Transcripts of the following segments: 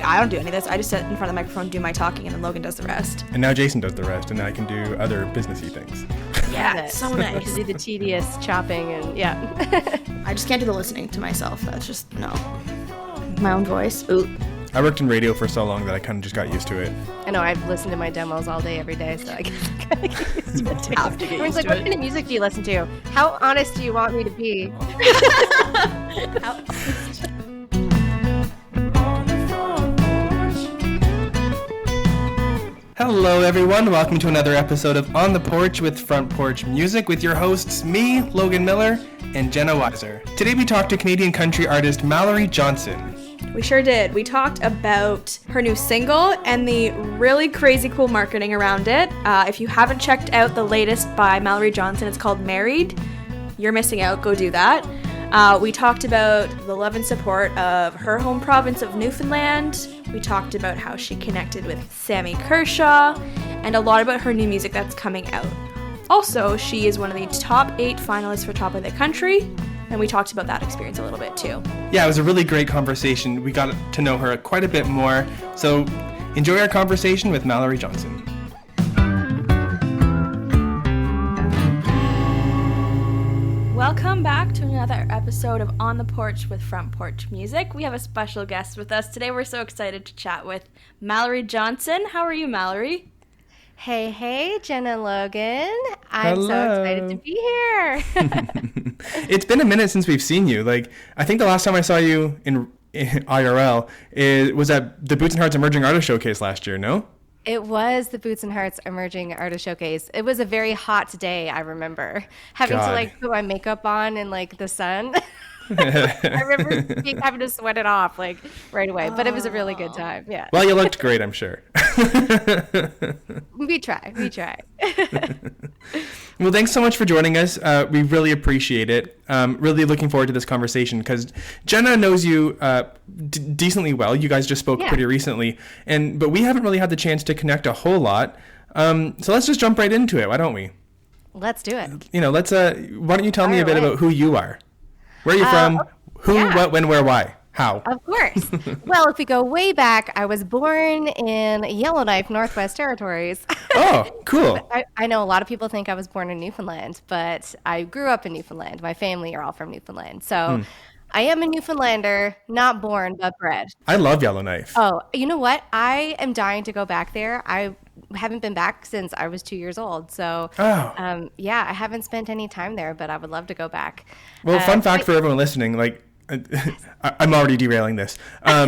I don't do any of this. I just sit in front of the microphone, do my talking, and then Logan does the rest. And now Jason does the rest, and I can do other businessy things. Yeah, so nice. To do the tedious chopping and I just can't do the listening to myself. That's just, no. My own voice. Ooh. I worked in radio for so long that I kind of just got used to it. I know, I've listened to my demos all day, every day, so I guess I kind of get used to it too. Everyone's like, what kind of music do you listen to? How honest do you want me to be? How honest? Hello everyone, welcome to another episode of On The Porch with Front Porch Music with your hosts, me, Logan Miller, and Jenna Weiser. Today we talked to Canadian country artist Mallory Johnson. We sure did. We talked about her new single and the really crazy cool marketing around it. If you haven't checked out the latest by Mallory Johnson, it's called Married. You're missing out. Go do that. We talked about the love and support of her home province of Newfoundland. We talked about how she connected with Sammy Kershaw and a lot about her new music that's coming out. Also, she is one of the top 8 finalists for Top of the Country. And we talked about that experience a little bit too. Yeah, it was a really great conversation. We got to know her quite a bit more. So enjoy our conversation with Mallory Johnson. Welcome back to another episode of On the Porch with Front Porch Music. We have a special guest with us today. We're so excited to chat with Mallory Johnson. How are you, Mallory? Hey, Jenna and Logan. I'm Hello. so excited to be here. It's been a minute since we've seen you. I think the last time I saw you in IRL was at the Boots and Hearts Emerging Artist Showcase last year, no? It was the Boots and Hearts Emerging Artist Showcase. It was a very hot day, I remember. Having to put my makeup on in the sun. I remember having to sweat it off right away, but it was a really good time. Yeah. Well, you looked great, I'm sure. We try. Well, thanks so much for joining us. We really appreciate it. Really looking forward to this conversation because Jenna knows you decently well. You guys just spoke pretty recently, but we haven't really had the chance to connect a whole lot. So let's just jump right into it. Why don't we? Let's do it. Why don't you tell me a bit about who you are? Where are you from? Who, what, when, where, why? How? Of course. Well, if we go way back, I was born in Yellowknife, Northwest Territories. Oh, cool. I know a lot of people think I was born in Newfoundland, but I grew up in Newfoundland. My family are all from Newfoundland. So I am a Newfoundlander, not born, but bred. I love Yellowknife. Oh, you know what? I am dying to go back there. I haven't been back since I was 2 years old. So, I haven't spent any time there, but I would love to go back. Well, fun fact for everyone listening, I'm already derailing this. I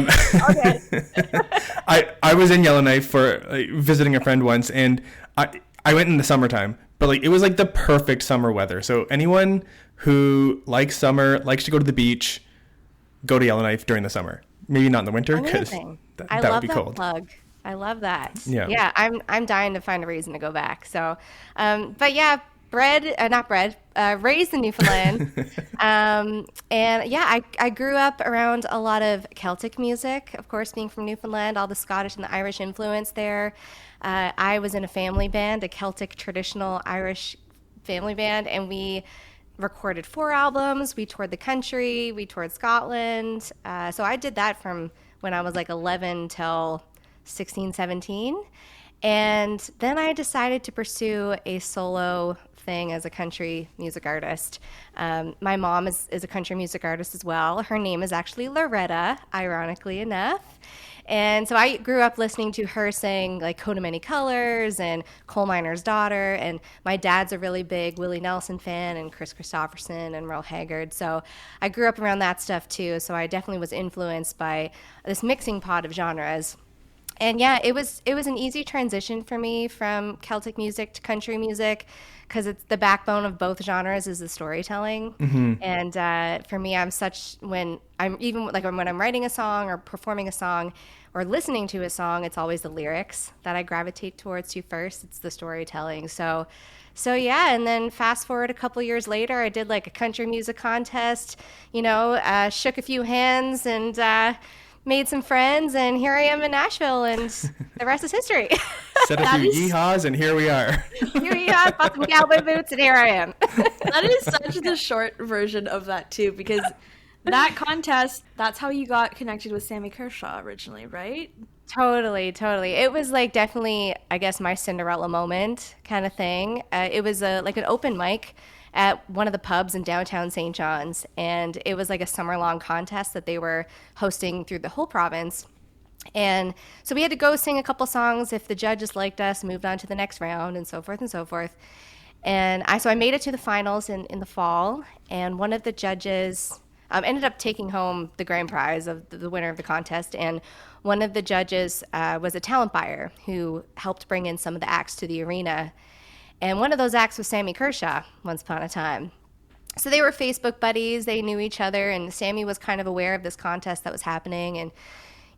was in Yellowknife for visiting a friend once, and I went in the summertime, but it was the perfect summer weather. So anyone who likes summer, likes to go to the beach, go to Yellowknife during the summer. Maybe not in the winter because that would be cold. Plug. I love that. Yeah. I'm dying to find a reason to go back. So, raised in Newfoundland. I grew up around a lot of Celtic music, of course, being from Newfoundland, all the Scottish and the Irish influence there. I was in a family band, a Celtic traditional Irish family band, and we recorded 4 albums. We toured the country, we toured Scotland. So I did that from when I was 11 till 16, 17. And then I decided to pursue a solo thing as a country music artist. My mom is a country music artist as well. Her name is actually Loretta, ironically enough. And so I grew up listening to her sing Coat of Many Colors and Coal Miner's Daughter. And my dad's a really big Willie Nelson fan and Chris Christopherson and Merle Haggard. So I grew up around that stuff too. So I definitely was influenced by this mixing pot of genres. And it was an easy transition for me from Celtic music to country music because it's the backbone of both genres is the storytelling. Mm-hmm. And for me, when I'm writing a song or performing a song or listening to a song, it's always the lyrics that I gravitate towards first. It's the storytelling. So and then fast forward a couple years later, I did a country music contest, shook a few hands and made some friends, and here I am in Nashville, and the rest is history. Said a few yeehaws, and here we are. Yeehaw, bought some cowboy boots, and here I am. That is such the short version of that, too, because that contest, that's how you got connected with Sammy Kershaw originally, right? Totally. It was like definitely, I guess, my Cinderella moment kind of thing. It was like an open mic at one of the pubs in downtown St. John's, and it was like a summer-long contest that they were hosting through the whole province. And so we had to go sing a couple songs. If the judges liked us, moved on to the next round, and so forth and so forth. And I made it to the finals in the fall, and one of the judges ended up taking home the grand prize of the winner of the contest. And one of the judges was a talent buyer who helped bring in some of the acts to the arena. And one of those acts was Sammy Kershaw, once upon a time. So they were Facebook buddies. They knew each other, and Sammy was kind of aware of this contest that was happening. And,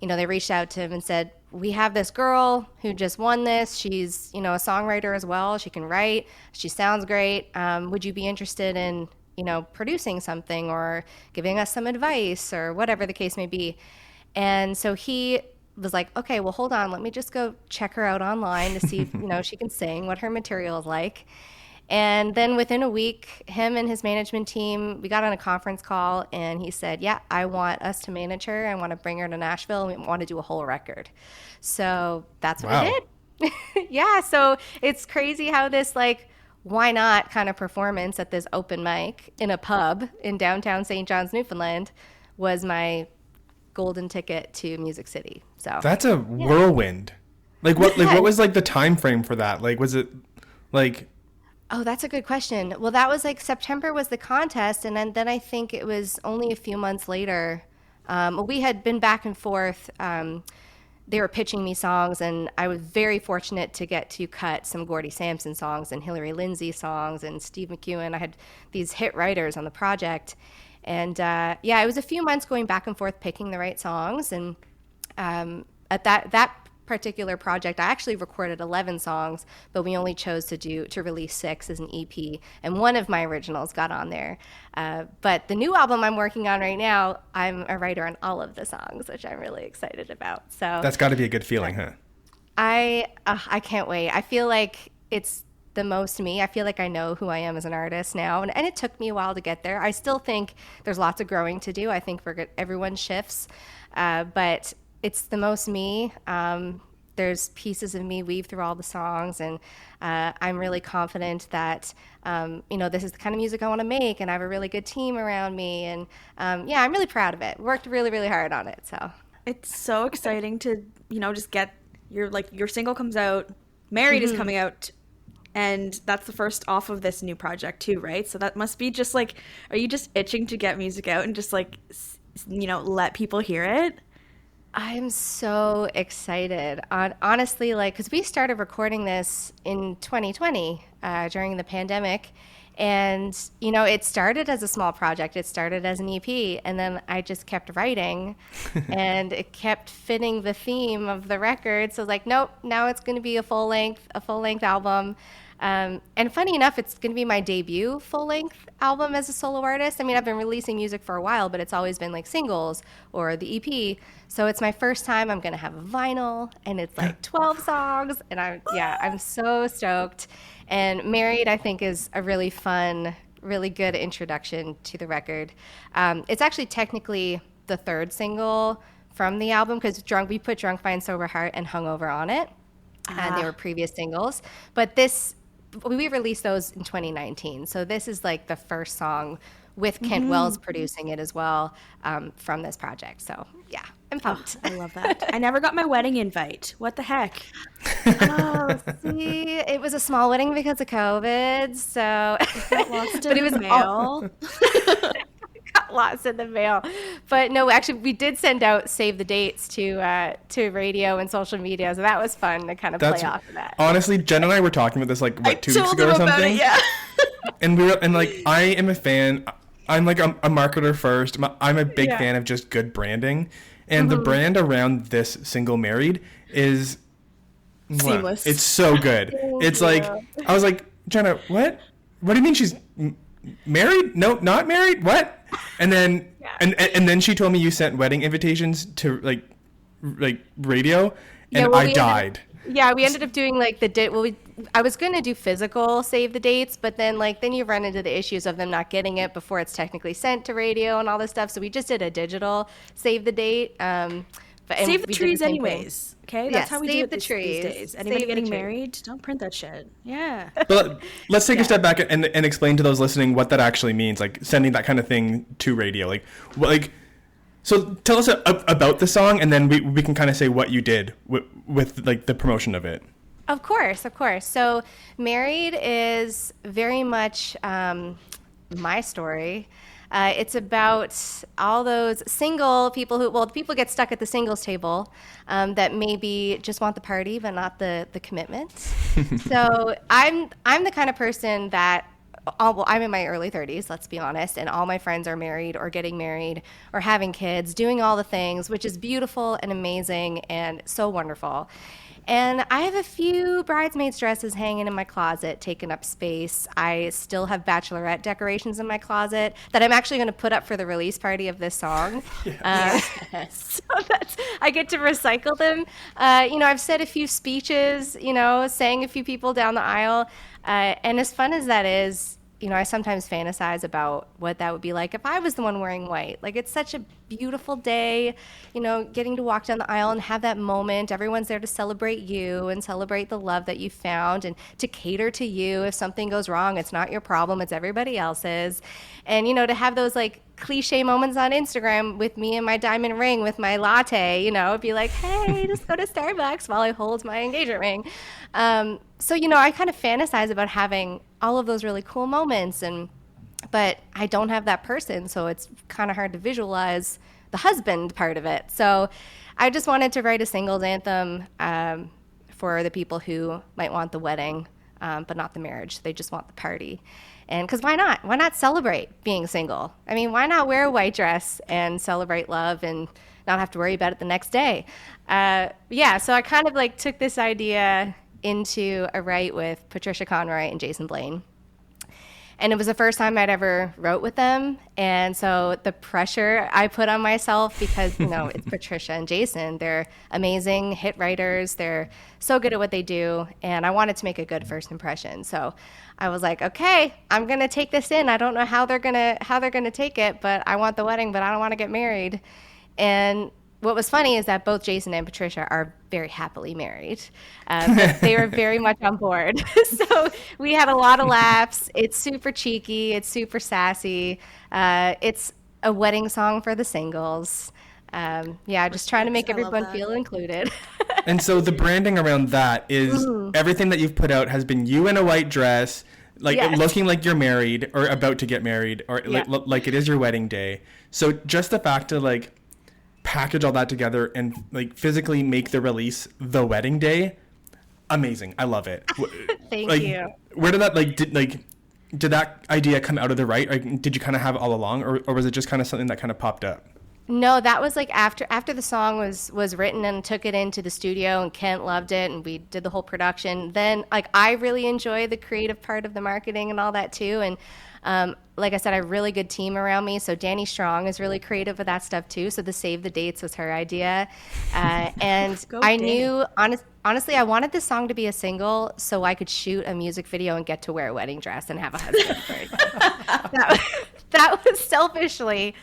they reached out to him and said, we have this girl who just won this. She's, a songwriter as well. She can write. She sounds great. Would you be interested in, producing something or giving us some advice or whatever the case may be? And so he was like, okay, well, hold on. Let me just go check her out online to see if, she can sing, what her material is like. And then within a week, him and his management team, we got on a conference call, and he said, yeah, I want us to manage her. I want to bring her to Nashville, and we want to do a whole record. So that's what I did. Yeah, so it's crazy how this, why not kind of performance at this open mic in a pub in downtown St. John's, Newfoundland, was my golden ticket to Music City. So that's a whirlwind. What was the time frame for that? Was it Oh, that's a good question. Well, that was September was the contest, and then I think it was only a few months later. We had been back and forth. They were pitching me songs, and I was very fortunate to get to cut some Gordie Sampson songs and Hillary Lindsey songs and Steve McEwen. I had these hit writers on the project. And it was a few months going back and forth picking the right songs. And at that particular project, I actually recorded 11 songs, but we only chose to release 6 as an EP, and one of my originals got on there. But the new album I'm working on right now, I'm a writer on all of the songs, which I'm really excited about. So that's got to be a good feeling, huh? I can't wait. I feel like it's the most me. I feel like I know who I am as an artist now, and it took me a while to get there. I still think there's lots of growing to do. I think everyone shifts, but it's the most me. There's pieces of me weave through all the songs, and I'm really confident that this is the kind of music I want to make, and I have a really good team around me, and I'm really proud of it. Worked really, really hard on it. So it's so exciting to just get your single comes out, Married is coming out, and that's the first off of this new project too, right? So that must be just are you just itching to get music out and just let people hear it? I'm so excited. Honestly, because we started recording this in 2020 during the pandemic, and it started as a small project. It started as an EP, and then I just kept writing, and it kept fitting the theme of the record. So I was like, nope, now it's going to be a full length album. And funny enough, it's going to be my debut full-length album as a solo artist. I mean, I've been releasing music for a while, but it's always been singles or the EP. So it's my first time I'm going to have a vinyl, and it's 12 songs, and I'm so stoked. And Married, I think, is a really fun, really good introduction to the record. It's actually technically the third single from the album, because we put Drunk, Fine, Sober, Heart and Hungover on it. And they were previous singles. But we released those in 2019. So this is the first song with Kent Wells producing it as well from this project. So yeah, I'm pumped. I love that. I never got my wedding invite. What the heck? Oh, see, it was a small wedding because of COVID. So but it was mail. Got lots in the mail. But no, actually, we did send out save the dates to radio and social media, so that was fun to kind of play off of that. Honestly, Jen and I were talking about this 2 weeks ago or something. Yeah. And I am a fan. I'm a marketer first. I'm a big fan of just good branding, and the brand around this single Married is seamless. It's so good. It's I was like, Jenna, what do you mean she's married? No, not married. What? And then and then she told me you sent wedding invitations to radio, and I died. We ended up doing I was going to do physical save the dates, but then you run into the issues of them not getting it before it's technically sent to radio and all this stuff. So we just did a digital save the date. Save the trees anyways. Okay, that's how we do it these days. Anybody getting married, don't print that shit. Yeah. But let's take a step back and explain to those listening what that actually means, like sending that kind of thing to radio. So tell us about the song, and then we can kind of say what you did with like the promotion of it. Of course. So Married is very much my story. It's about all those single people people get stuck at the singles table that maybe just want the party but not the commitment. So I'm the kind of person that, I'm in my early 30s, let's be honest, and all my friends are married or getting married or having kids, doing all the things, which is beautiful and amazing and so wonderful. And I have a few bridesmaids dresses hanging in my closet, taking up space. I still have bachelorette decorations in my closet that I'm actually going to put up for the release party of this song. So I get to recycle them. I've said a few speeches, sang a few people down the aisle. And as fun as that is, I sometimes fantasize about what that would be like if I was the one wearing white. Like, it's such a beautiful day, getting to walk down the aisle and have that moment. Everyone's there to celebrate you and celebrate the love that you found and to cater to you. If something goes wrong, it's not your problem, it's everybody else's. And, to have those cliche moments on Instagram with me and my diamond ring with my latte, be like, hey, just go to Starbucks while I hold my engagement ring. So, I kind of fantasize about having all of those really cool moments, but I don't have that person, so it's kind of hard to visualize the husband part of it. So I just wanted to write a singles anthem for the people who might want the wedding, but not the marriage. They just want the party. And because why not? Why not celebrate being single? I mean, why not wear a white dress and celebrate love and not have to worry about it the next day? So I kind of took this idea into a write with Patricia Conroy and Jason Blaine. And it was the first time I'd ever wrote with them. And so the pressure I put on myself, because, it's Patricia and Jason, they're amazing hit writers. They're so good at what they do. And I wanted to make a good first impression. So I was like, okay, I'm going to take this in. I don't know how they're going to take it, but I want the wedding, but I don't want to get married. And what was funny is that both Jason and Patricia are very happily married. They were very much on board. So we had a lot of laughs. It's super cheeky. It's super sassy. It's a wedding song for the singles. Just trying to make everyone feel included. And so the branding around that is everything that you've put out has been you in a white dress, looking like you're married or about to get married, or like it is your wedding day. So just the fact to package all that together and physically make the release the wedding day, amazing. I love it. Thank you. Where did that did that idea come out of the write? Or did you kind of have it all along, or was it just kind of something that kind of popped up? No, that was after the song was written and took it into the studio, and Kent loved it and we did the whole production. Then I really enjoy the creative part of the marketing and all that too. And like I said, I have a really good team around me. So Danny Strong is really creative with that stuff too. So the Save the Dates was her idea. And I knew, honestly, I wanted this song to be a single so I could shoot a music video and get to wear a wedding dress and have a husband. That was selfishly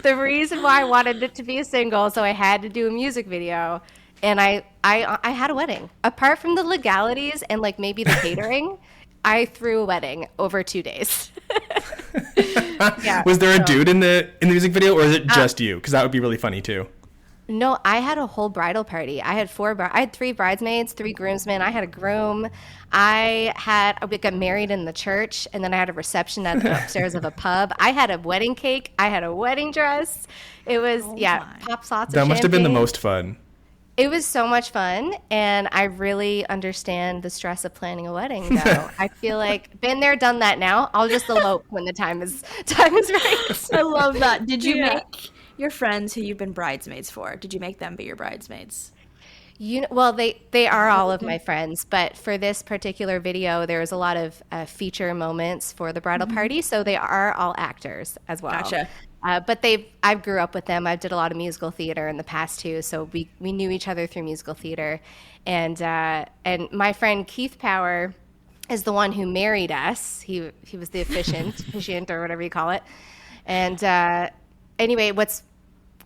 the reason why I wanted it to be a single. So I had to do a music video. And I had a wedding. Apart from the legalities and maybe the catering, I threw a wedding over 2 days. Was there a dude in the music video, or is it just you? Because that would be really funny too. No, I had a whole bridal party. I had 3 bridesmaids, 3 groomsmen. I had a groom. I got married in the church, and then I had a reception at the upstairs of a pub. I had a wedding cake. I had a wedding dress. It was pops lots of champagne. That must have been the most fun. It was so much fun, and I really understand the stress of planning a wedding, though. I feel like been there, done that now. I'll just elope when the time is right. I love that. Did you make your friends who you've been bridesmaids for, did you make them be your bridesmaids? Well, they are all of my friends, but for this particular video, there was a lot of feature moments for the bridal party, so they are all actors as well. Gotcha. But I grew up with them. I did a lot of musical theater in the past too, so we knew each other through musical theater. And my friend Keith Power is the one who married us. He was the officiant or whatever you call it. And anyway, what's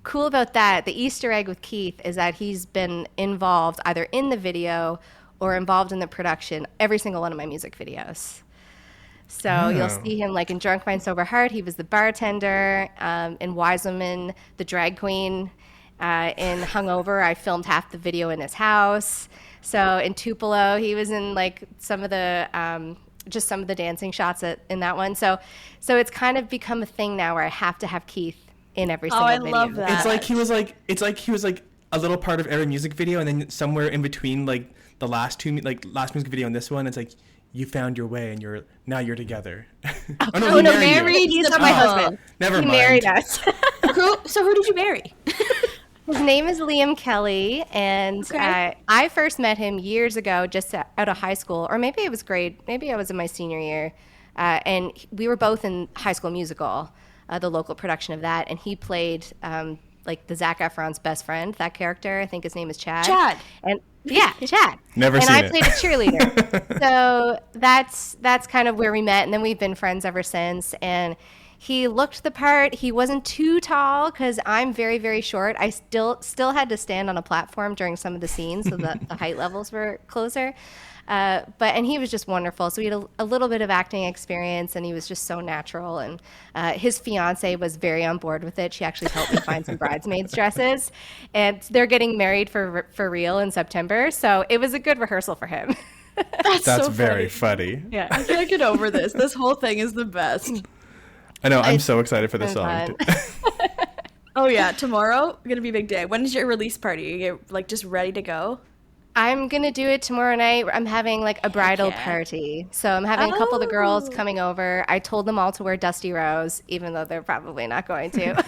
cool about that, the Easter egg with Keith, is that he's been involved either in the video or involved in the production every single one of my music videos. So you'll see him like in Drunk Mind Sober Heart. He was the bartender. In Wise Woman, the drag queen. In Hungover, I filmed half the video in his house. So in Tupelo, he was in like some of the just some of the dancing shots in that one. So it's kind of become a thing now where I have to have Keith in every single video. I love that. It's like he was like a little part of every music video, and then somewhere in between like the last music video and this one, it's like you found your way and now you're together. Oh no, married. He's not my husband. Never mind. He married us. So who did you marry? His name is Liam Kelly, and I first met him years ago, just out of high school, or maybe it was maybe I was in my senior year, and we were both in High School Musical, the local production of that, and he played like the Zac Efron's best friend, that character. I think his name is Chad. And yeah, Chad. Never and seen I it. played a cheerleader. So that's kind of where we met, and then we've been friends ever since. And he looked the part. He wasn't too tall because I'm very, very short. I still had to stand on a platform during some of the scenes, so the height levels were closer. And he was just wonderful. So he had a little bit of acting experience, and he was just so natural. And his fiance was very on board with it. She actually helped me find some bridesmaids dresses, and they're getting married for real in September. So it was a good rehearsal for him. That's so very funny. Yeah, I can't get over this. This whole thing is the best. I know. I'm so excited for this song. Oh yeah, tomorrow gonna be a big day. When is your release party? You get like just ready to go? I'm going to do it tomorrow night. I'm having like a bridal party. So I'm having a couple of the girls coming over. I told them all to wear Dusty Rose, even though they're probably not going to.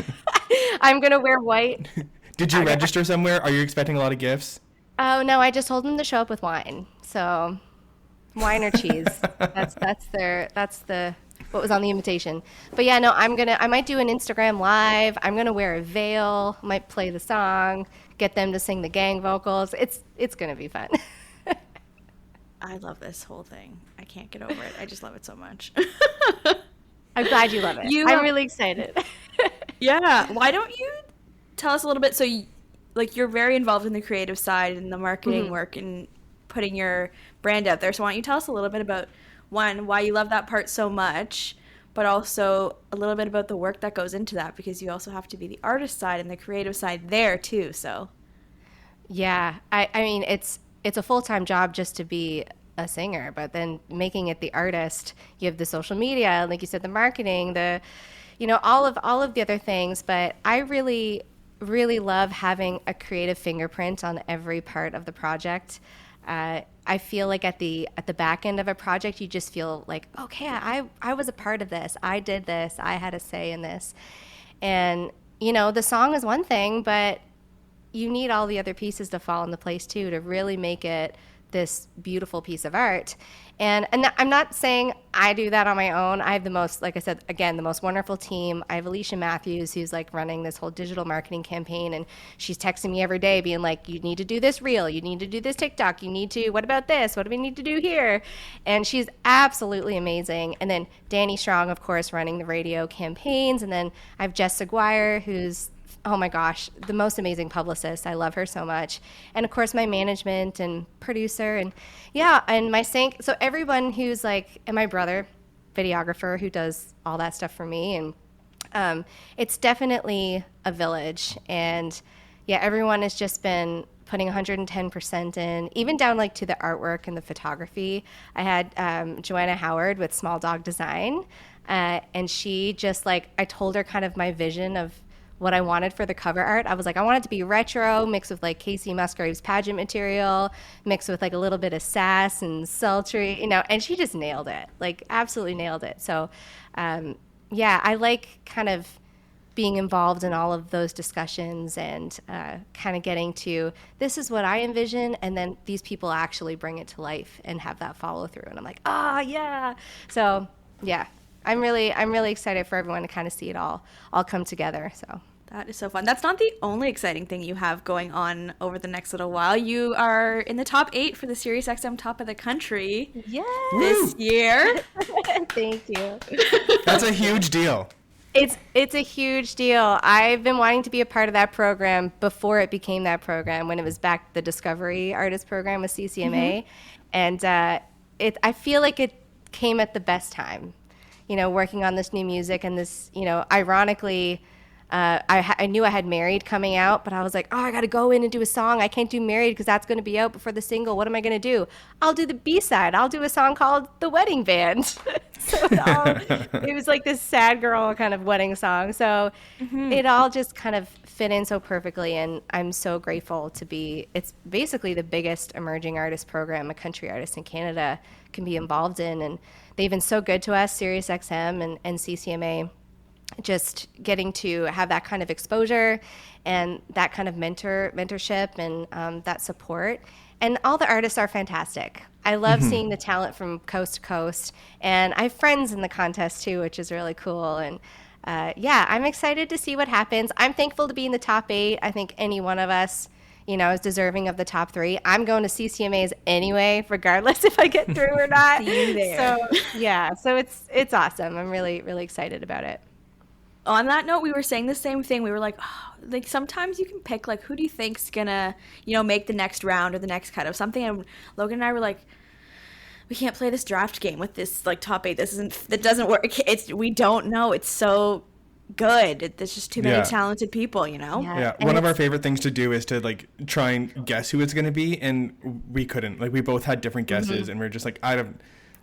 I'm going to wear white. Did you register somewhere? Are you expecting a lot of gifts? Oh, no, I just told them to show up with wine. So wine or cheese. That's what was on the invitation. But yeah, no, I might do an Instagram live. I'm going to wear a veil, might play the song, get them to sing the gang vocals. It's going to be fun. I love this whole thing. I can't get over it. I just love it so much. I'm glad you love it. I'm really excited. Yeah. Why don't you tell us a little bit? So you're very involved in the creative side and the marketing work and putting your brand out there. So why don't you tell us a little bit about, one, why you love that part so much, but also a little bit about the work that goes into that, because you also have to be the artist side and the creative side there too. So yeah, I mean it's a full-time job just to be a singer, but then making it the artist, you have the social media, like you said, the marketing, all of the other things. But I really, really love having a creative fingerprint on every part of the project. I feel like at the back end of a project, you just feel like, okay, I was a part of this. I did this. I had a say in this. And, the song is one thing, but you need all the other pieces to fall into place too, to really make it this beautiful piece of art. And I'm not saying I do that on my own. I have the most, like I said, again, the most wonderful team. I have Alicia Matthews, who's like running this whole digital marketing campaign, and she's texting me every day being like, you need to do this reel, you need to do this TikTok, what about this? What do we need to do here? And she's absolutely amazing. And then Danny Strong, of course, running the radio campaigns. And then I have Jess Aguirre, who's, oh my gosh, the most amazing publicist. I love her so much. And of course, my management and producer, and my sync. So everyone who's like, and my brother, videographer, who does all that stuff for me. And it's definitely a village. And yeah, everyone has just been putting 110% in, even down like to the artwork and the photography. I had Joanna Howard with Small Dog Design. And she just like, I told her kind of my vision of what I wanted for the cover art. I was like, I want it to be retro, mixed with like Casey Musgrave's pageant material, mixed with like a little bit of sass and sultry, and she just nailed it, like absolutely nailed it. So, I like kind of being involved in all of those discussions and kind of getting to, this is what I envision, and then these people actually bring it to life and have that follow through. And I'm like, yeah. So, yeah. I'm really excited for everyone to kind of see it all come together. So That is so fun. That's not the only exciting thing you have going on over the next little while. You are in the top 8 for the Sirius XM Top of the Country this year. Thank you. That's a huge deal. It's a huge deal. I've been wanting to be a part of that program before it became that program, when it was back the Discovery Artist Program with CCMA. And I feel like it came at the best time, working on this new music and this, ironically, I knew I had Married coming out, but I was like, I got to go in and do a song. I can't do Married because that's going to be out before the single. What am I going to do? I'll do the B-side. I'll do a song called The Wedding Band. So it was like this sad girl kind of wedding song. So it all just kind of fit in so perfectly, and I'm so grateful to be. It's basically the biggest emerging artist program a country artist in Canada can be involved in, and they've been so good to us, Sirius XM and CCMA. Just getting to have that kind of exposure and that kind of mentorship and that support. And all the artists are fantastic. I love seeing the talent from coast to coast. And I have friends in the contest too, which is really cool. And I'm excited to see what happens. I'm thankful to be in the top 8. I think any one of us, is deserving of the top 3. I'm going to CCMAs anyway, regardless if I get through or not. See you there. So it's awesome. I'm really, really excited about it. On that note, we were saying the same thing. We were like, sometimes you can pick, who do you think's gonna, make the next round or the next cut of something. And Logan and I were like, we can't play this draft game with this, top 8. That doesn't work. We don't know. It's so good. There's just too many talented people, Yeah. One of our favorite things to do is to, try and guess who it's going to be. And we couldn't. We both had different guesses. And we're just like, I don't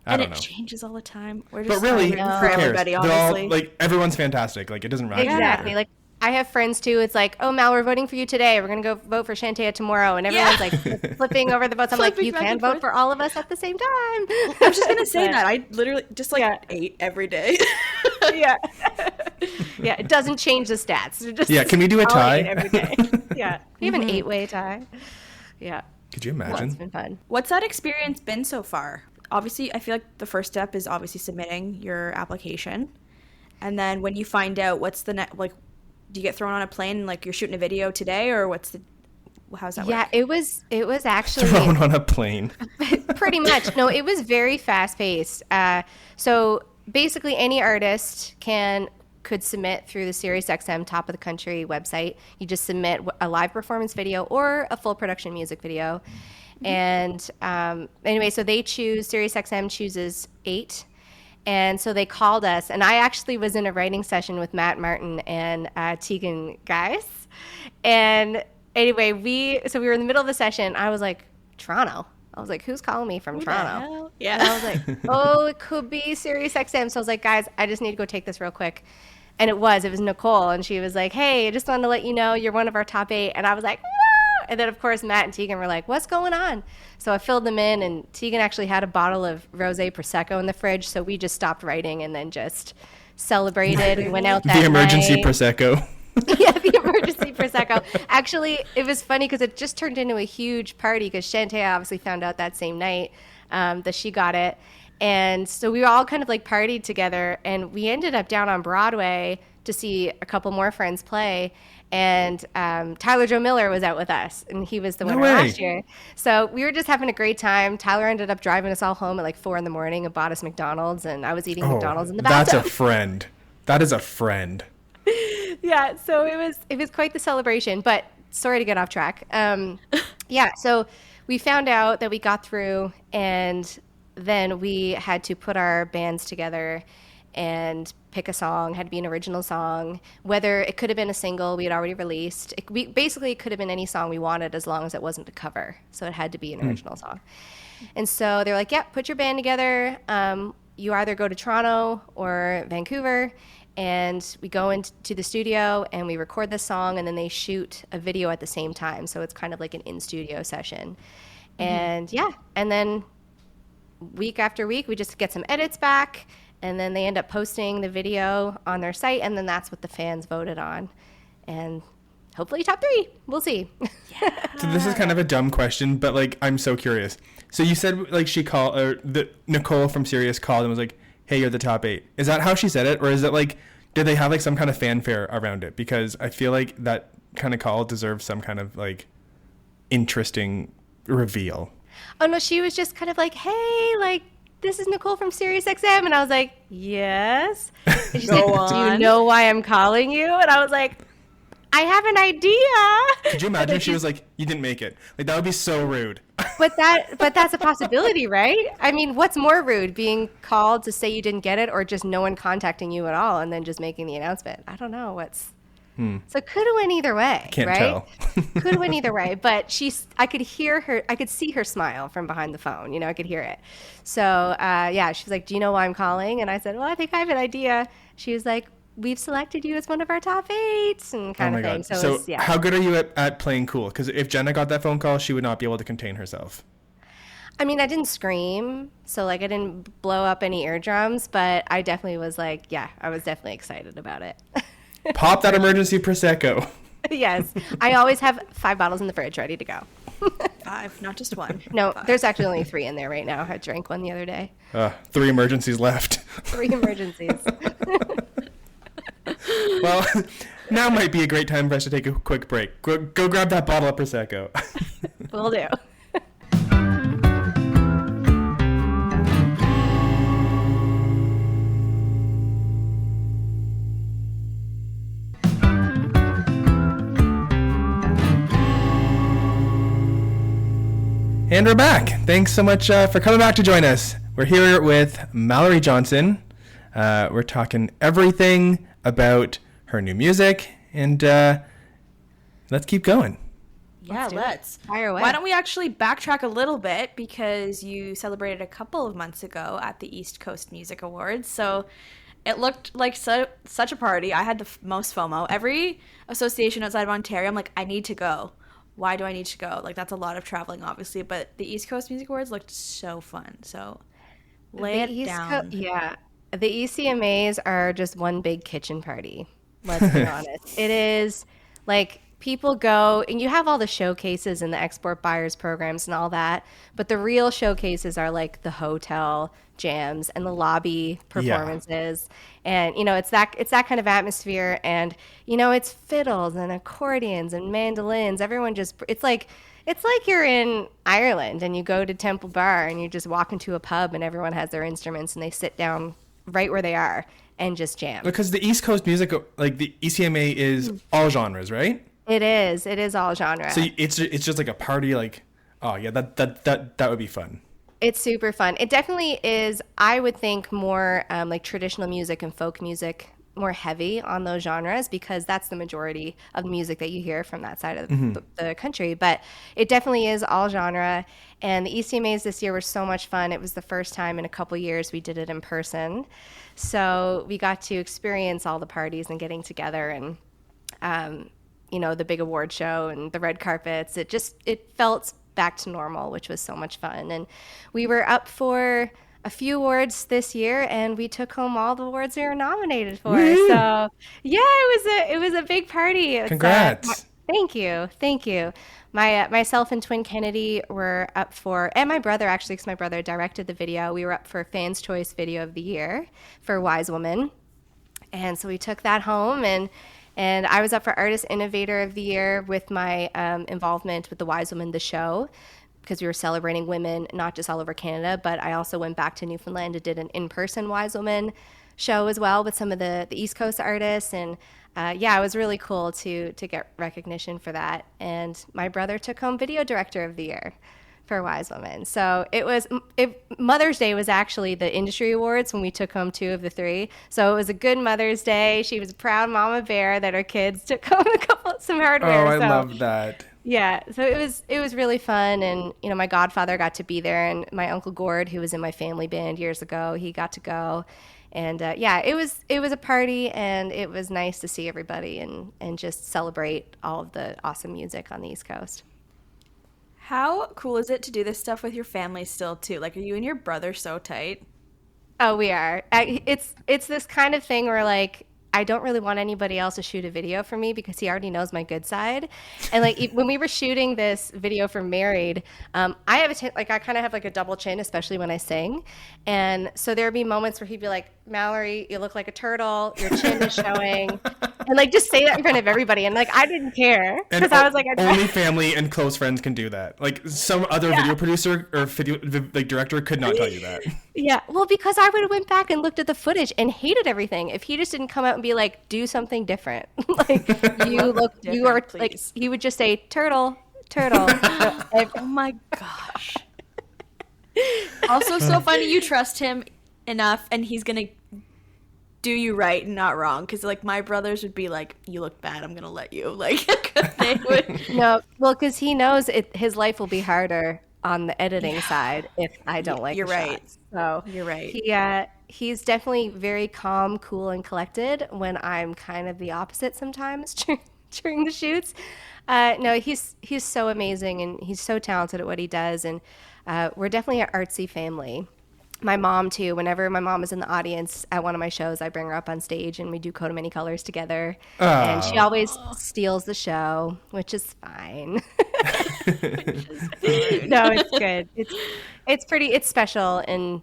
know. It changes all the time. We're just but really, who for cares? everybody, honestly. They're all, everyone's fantastic. It doesn't matter. Exactly. I have friends too. It's like, oh, Mal, we're voting for you today. We're going to go vote for Shantea tomorrow. And everyone's flipping over the votes. I'm like, you can vote for all of us at the same time. I was just going to say that. I literally just 8 every day. Yeah. Yeah. It doesn't change the stats. Can we do a tie? Every day. Yeah. We have an 8-way tie. Yeah. Could you imagine? Well, it's been fun. What's that experience been so far? Obviously, I feel like the first step is obviously submitting your application. And then when you find out, what's the next, do you get thrown on a plane and you're shooting a video today, or how's that work? Yeah, it was actually thrown on a plane. Pretty much. No, it was very fast paced. So basically any artist could submit through the Sirius XM Top of the Country website. You just submit a live performance video or a full production music video. And anyway, so they Sirius XM chooses 8. And so they called us, and I actually was in a writing session with Matt Martin and Tegan Geis. And anyway, we were in the middle of the session. I was like, Toronto. I was like, who's calling me from Toronto? Yeah. And I was like, oh, it could be Sirius XM. So I was like, guys, I just need to go take this real quick. And it was Nicole. And she was like, hey, I just wanted to let you know you're one of our top 8. And I was like, and then, of course, Matt and Tegan were like, what's going on? So I filled them in, and Tegan actually had a bottle of rosé Prosecco in the fridge, so we just stopped writing and then just celebrated. We went out that The emergency night. Prosecco. Yeah, the emergency Prosecco. Actually, it was funny because it just turned into a huge party because Shantea obviously found out that same night that she got it. And so we were all kind of partied together, and we ended up down on Broadway to see a couple more friends play. And Tyler Joe Miller was out with us, and he was the winner last year. So we were just having a great time. Tyler ended up driving us all home at 4 a.m. and bought us McDonald's, and I was eating McDonald's in the bathtub. That's a friend. That is a friend. Yeah, so it was quite the celebration. But sorry to get off track. So we found out that we got through, and then we had to put our bands together and pick a song. Had to be an original song. Whether it could have been a single we had already released. It could have been any song we wanted as long as it wasn't a cover. So it had to be an original song. And so they were like, put your band together. You either go to Toronto or Vancouver. And we go into the studio and we record the song, and then they shoot a video at the same time. So it's kind of like an in-studio session. And and then week after week, we just get some edits back. And then they end up posting the video on their site, and then that's what the fans voted on. And hopefully top 3. We'll see. Yeah. So this is kind of a dumb question, but I'm so curious. So you said she called, or Nicole from Sirius called and was like, hey, you're the top 8. Is that how she said it? Or is it like, did they have like some kind of fanfare around it? Because I feel like that kind of call deserves some kind of like interesting reveal. Oh no, she was just kind of like, hey, like, this is Nicole from Sirius XM. And I was like, yes. And she's like, do you know why I'm calling you? And I was like, I have an idea. Could you imagine if she was like, you didn't make it? Like, that would be so rude. But that's a possibility, right? I mean, what's more rude, being called to say you didn't get it, or just no one contacting you at all and then just making the announcement? I don't know what's. So it could have went either way, Can't right? tell. Could have went either way, but I could hear her, I could see her smile from behind the phone, I could hear it. So, yeah, she was like, do you know why I'm calling? And I said, well, I think I have an idea. She was like, we've selected you as one of our top 8s and kind of thing. God. So, yeah. How good are you at playing cool? Because if Jenna got that phone call, she would not be able to contain herself. I mean, I didn't scream, so like I didn't blow up any eardrums, but I definitely was like, yeah, I was definitely excited about it. Pop that emergency Prosecco. Yes. I always have 5 bottles in the fridge ready to go. 5, not just 1. No, 5. There's actually only 3 in there right now. I drank one the other day. 3 emergencies left. 3 emergencies. Well, now might be a great time for us to take a quick break. Go grab that bottle of Prosecco. Will do. And we're back. Thanks so much for coming back to join us. We're here with Mallory Johnson. We're talking everything about her new music, and let's keep going. Yeah, let's. Fire away. Why don't we actually backtrack a little bit, because you celebrated a couple of months ago at the East Coast Music Awards. So it looked like such a party. I had the most FOMO. Every association outside of Ontario, I'm like, I need to go. Why do I need to go? Like, that's a lot of traveling, obviously, but the East Coast Music Awards looked so fun. So lay it down. Yeah. The ECMAs are just one big kitchen party. Let's be honest. It is like people go, and you have all the showcases and the export buyers programs and all that, but the real showcases are like the hotel jams and the lobby performances. And it's that kind of atmosphere, and it's fiddles and accordions and mandolins. Everyone just, it's like you're in Ireland and you go to Temple Bar and you just walk into a pub and everyone has their instruments and they sit down right where they are and just jam. Because the East Coast music, like the ECMA, is all genres, right? It is all genre. So it's just like a party, like, oh yeah, that would be fun. It's super fun. It definitely is, I would think, more like traditional music and folk music, more heavy on those genres, because that's the majority of the music that you hear from that side of the country. But it definitely is all genre. And the ECMAs this year were so much fun. It was the first time in a couple years we did it in person. So we got to experience all the parties and getting together, and the big award show and the red carpets. It felt back to normal, which was so much fun. And we were up for a few awards this year, and we took home all the awards we were nominated for. Woo! So yeah, it was a big party. Congrats. Thank you. Myself and Twin Kennedy were up for, and my brother actually, because my brother directed the video, we were up for Fans Choice Video of the Year for Wise Woman. And so we took that home, and I was up for Artist Innovator of the Year with my involvement with the Wise Woman, the show, because we were celebrating women, not just all over Canada, but I also went back to Newfoundland and did an in-person Wise Woman show as well with some of the East Coast artists. And it was really cool to get recognition for that. And my brother took home Video Director of the Year for Wise Woman. So Mother's Day was actually the industry awards when we took home 2 of the 3. So it was a good Mother's Day. She was a proud mama bear that her kids took home some hardware. Oh, I love that. Yeah, so it was really fun, and my godfather got to be there, and my uncle Gord, who was in my family band years ago, he got to go. And it was a party, and it was nice to see everybody and just celebrate all of the awesome music on the East Coast. How cool is it to do this stuff with your family still, too? Like, are you and your brother so tight? Oh, we are. It's this kind of thing where, like, I don't really want anybody else to shoot a video for me because he already knows my good side. And like when we were shooting this video for Married, I have I kind of have like a double chin, especially when I sing. And so there would be moments where he'd be like, Mallory, you look like a turtle, your chin is showing. And like just say that in front of everybody. And like I didn't care because I was like, only family and close friends can do that. Like some other video producer or video like director could not tell you that. Yeah, well, because I would have went back and looked at the footage and hated everything if he just didn't come out and be like, do something different. Like you are please. like he would just say turtle. Oh my gosh. Also, so funny you trust him enough, and he's gonna do you right and not wrong. Because like my brothers would be like, you look bad, I'm gonna let you. Like they would. No, well, because he knows his life will be harder on the editing side if I don't like You're the right. shots. So You're right. He's definitely very calm, cool, and collected when I'm kind of the opposite sometimes during the shoots. No, he's so amazing and he's so talented at what he does, and we're definitely an artsy family. My mom too. Whenever my mom is in the audience at one of my shows, I bring her up on stage and we do Coat of Many Colors together. And she always steals the show, which is fine. No, it's good. It's special, and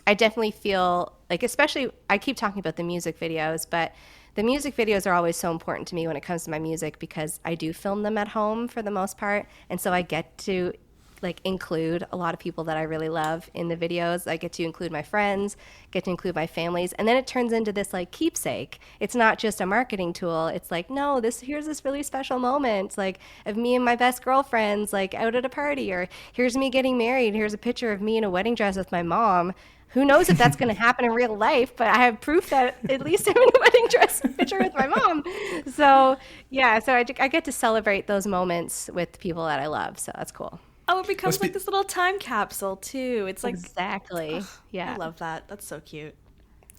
I definitely feel like, especially I keep talking about the music videos, but the music videos are always so important to me when it comes to my music because I do film them at home for the most part, and so I get to like include a lot of people that I really love in the videos. I get to include my friends, get to include my families, and then it turns into this like keepsake. It's not just a marketing tool. It's like, no, here's this really special moment like of me and my best girlfriends like out at a party, or here's me getting married. Here's a picture of me in a wedding dress with my mom. Who knows if that's going to happen in real life, but I have proof that at least I'm in a wedding dress picture with my mom. So yeah, so I get to celebrate those moments with people that I love. So that's cool. Oh, it becomes like this little time capsule too. It's like exactly. Yeah, I love that. That's so cute.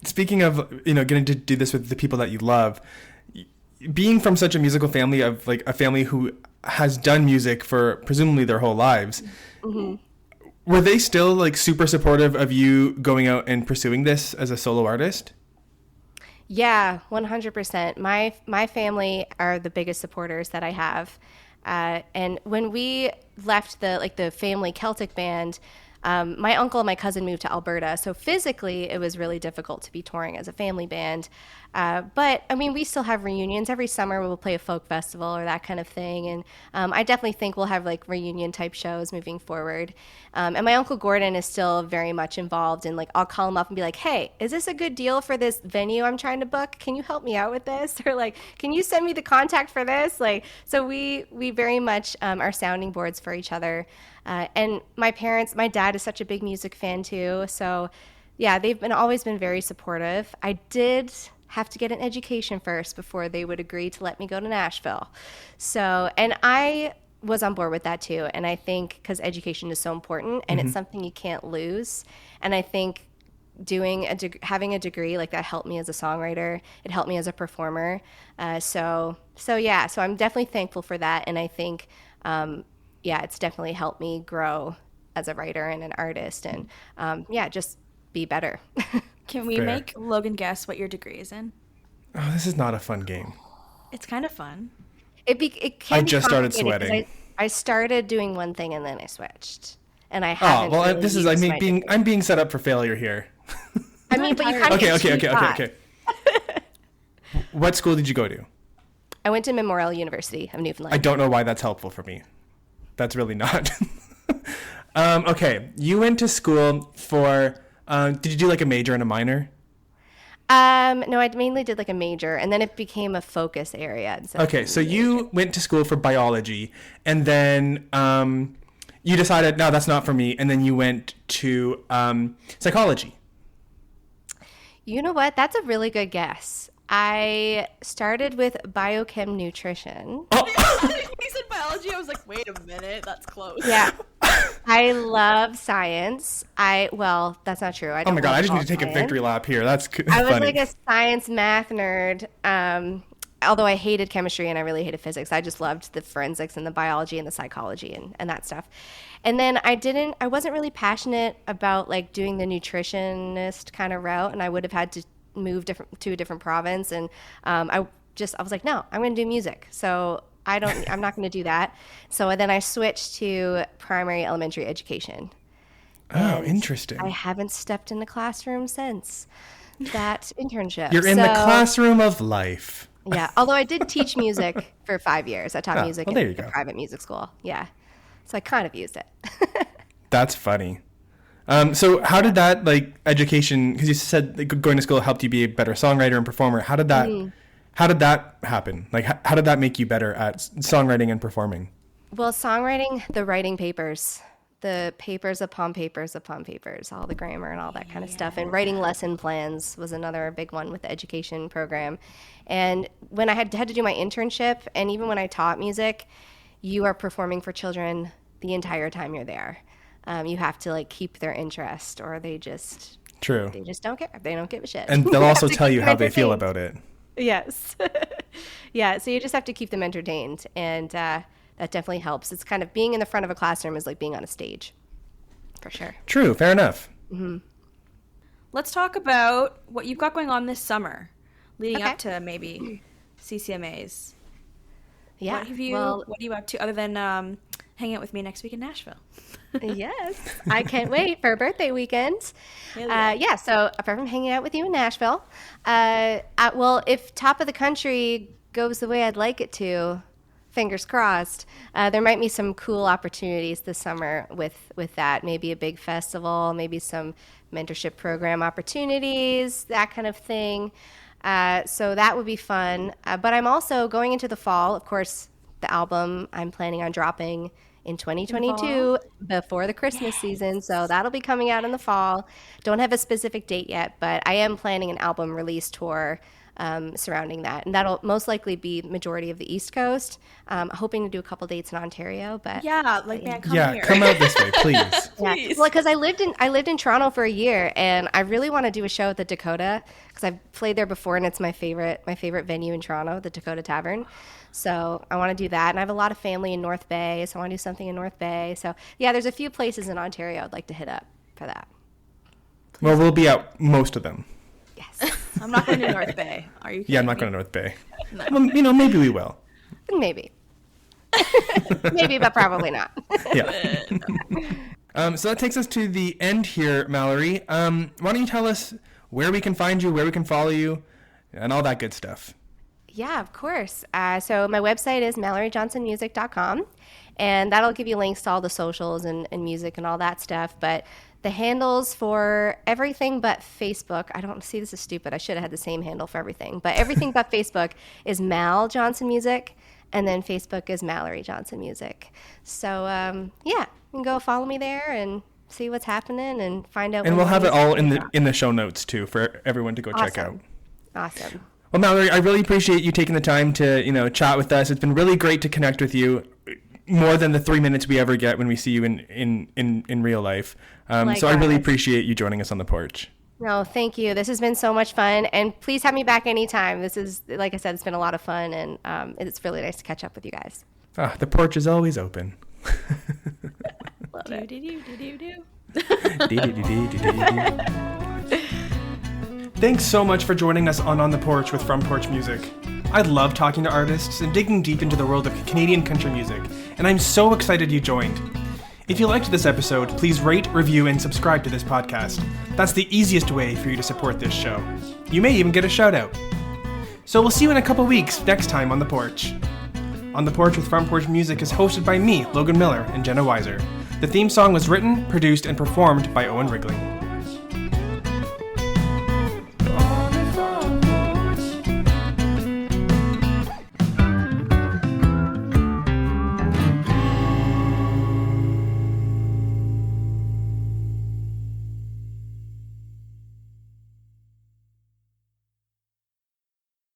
Speaking of, getting to do this with the people that you love, being from such a musical family, of like a family who has done music for presumably their whole lives, were they still like super supportive of you going out and pursuing this as a solo artist? Yeah, 100%. My family are the biggest supporters that I have. And when we left the family Celtic band, my uncle and my cousin moved to Alberta. So physically, it was really difficult to be touring as a family band. But I mean, we still have reunions. Every summer we'll play a folk festival or that kind of thing. And I definitely think we'll have like reunion type shows moving forward. And my uncle Gordon is still very much involved. And like, I'll call him up and be like, hey, is this a good deal for this venue I'm trying to book? Can you help me out with this? Or like, can you send me the contact for this? Like, so we very much are sounding boards for each other. And my dad is such a big music fan too. So yeah, they've always been very supportive. I did have to get an education first before they would agree to let me go to Nashville. So, and I was on board with that too. And I think because education is so important and it's something you can't lose. And I think having a degree like that helped me as a songwriter. It helped me as a performer. So I'm definitely thankful for that. And I think, it's definitely helped me grow as a writer and an artist, and just be better. Can we make Logan guess what your degree is in? Oh, this is not a fun game. It's kind of fun. I just started sweating. I started doing one thing and then I switched, and I haven't. Oh well, really this is I'm being set up for failure here. I mean, but you kind of okay. What school did you go to? I went to Memorial University of Newfoundland. I don't know why that's helpful for me. That's really not. Okay, you went to school for. Did you do like a major and a minor? No, I mainly did like a major, and then it became a focus area. Okay, so you went to school for biology, and then you decided, no, that's not for me, and then you went to psychology. You know what? That's a really good guess. I started with biochem nutrition. He said biology. I was like, wait a minute, that's close. Yeah. I love science. Well, that's not true. Oh my God, I just need to take a victory lap here. That's funny. I was like a science math nerd. Although I hated chemistry and I really hated physics. I just loved the forensics and the biology and the psychology and that stuff. And then I wasn't really passionate about like doing the nutritionist kind of route, and I would have had to move to a different province. And I was like, no, I'm going to do music. So I'm not going to do that. So then I switched to primary elementary education. Oh, interesting. I haven't stepped in the classroom since that internship. You're in the classroom of life. Yeah, although I did teach music for 5 years. I taught music in a go. private music school. Yeah, so I kind of used it. That's funny. So how did that, like, education, because you said like, going to school helped you be a better songwriter and performer. How did that happen? Like, how did that make you better at songwriting and performing? Well, songwriting, the writing papers, the papers upon papers upon papers, all the grammar and all that kind of stuff. And writing lesson plans was another big one with the education program. And when I had to do my internship, and even when I taught music, you are performing for children the entire time you're there. You have to like keep their interest, or they just don't care. They don't give a shit. And they'll also tell you how they feel about it. Yes. Yeah. So you just have to keep them entertained, and that definitely helps. It's kind of being in the front of a classroom is like being on a stage, for sure. True. Fair enough. Mm-hmm. Let's talk about what you've got going on this summer, leading up to maybe CCMAs. Yeah. What are you up to other than hanging out with me next week in Nashville? Yes, I can't wait for a birthday weekend. Yeah, so apart from hanging out with you in Nashville, well, if Top of the Country goes the way I'd like it to, fingers crossed, there might be some cool opportunities this summer with that. Maybe a big festival, maybe some mentorship program opportunities, that kind of thing. So that would be fun. But I'm also going into the fall, of course, the album I'm planning on dropping in 2022 before the Christmas season. So that'll be coming out in the fall. Don't have a specific date yet, but I am planning an album release tour surrounding that. And that'll most likely be majority of the East Coast. Hoping to do a couple dates in Ontario, but come out this way, please. Yeah. Well, because I lived in Toronto for a year, and I really want to do a show at the Dakota, because I've played there before, and it's my favorite venue in Toronto, the Dakota Tavern. So I want to do that, and I have a lot of family in North Bay, so I want to do something in North Bay. So yeah, there's a few places in Ontario I'd like to hit up for that. Well, we'll be out most of them. Yes. I'm not going to North Bay. Are you? Yeah, I'm not going to North Bay. No. Well, maybe we will. Maybe. Maybe, but probably not. Yeah. So that takes us to the end here, Mallory. Why don't you tell us where we can find you, where we can follow you, and all that good stuff? Yeah, of course. So my website is MalloryJohnsonMusic.com, and that'll give you links to all the socials and music and all that stuff. But the handles for everything but Facebook, I don't see, this is stupid. I should have had the same handle for everything. But everything but Facebook is Mal Johnson Music, and then Facebook is Mallory Johnson Music. So, yeah, you can go follow me there and see what's happening and find out. And we'll have it all in the show notes, too, for everyone to go check out. Awesome. Well, Mallory, I really appreciate you taking the time to, chat with us. It's been really great to connect with you, more than the 3 minutes we ever get when we see you in real life. So I really appreciate you joining us on the porch. No, thank you. This has been so much fun, and please have me back anytime. This is, like I said, it's been a lot of fun, and it's really nice to catch up with you guys. The porch is always open. Love it. Thanks so much for joining us on The Porch with Front Porch Music. I love talking to artists and digging deep into the world of Canadian country music, and I'm so excited you joined. If you liked this episode, please rate, review, and subscribe to this podcast. That's the easiest way for you to support this show. You may even get a shout out. So we'll see you in a couple weeks next time on The Porch. On The Porch with Front Porch Music is hosted by me, Logan Miller, and Jenna Weiser. The theme song was written, produced, and performed by Owen Wrigley.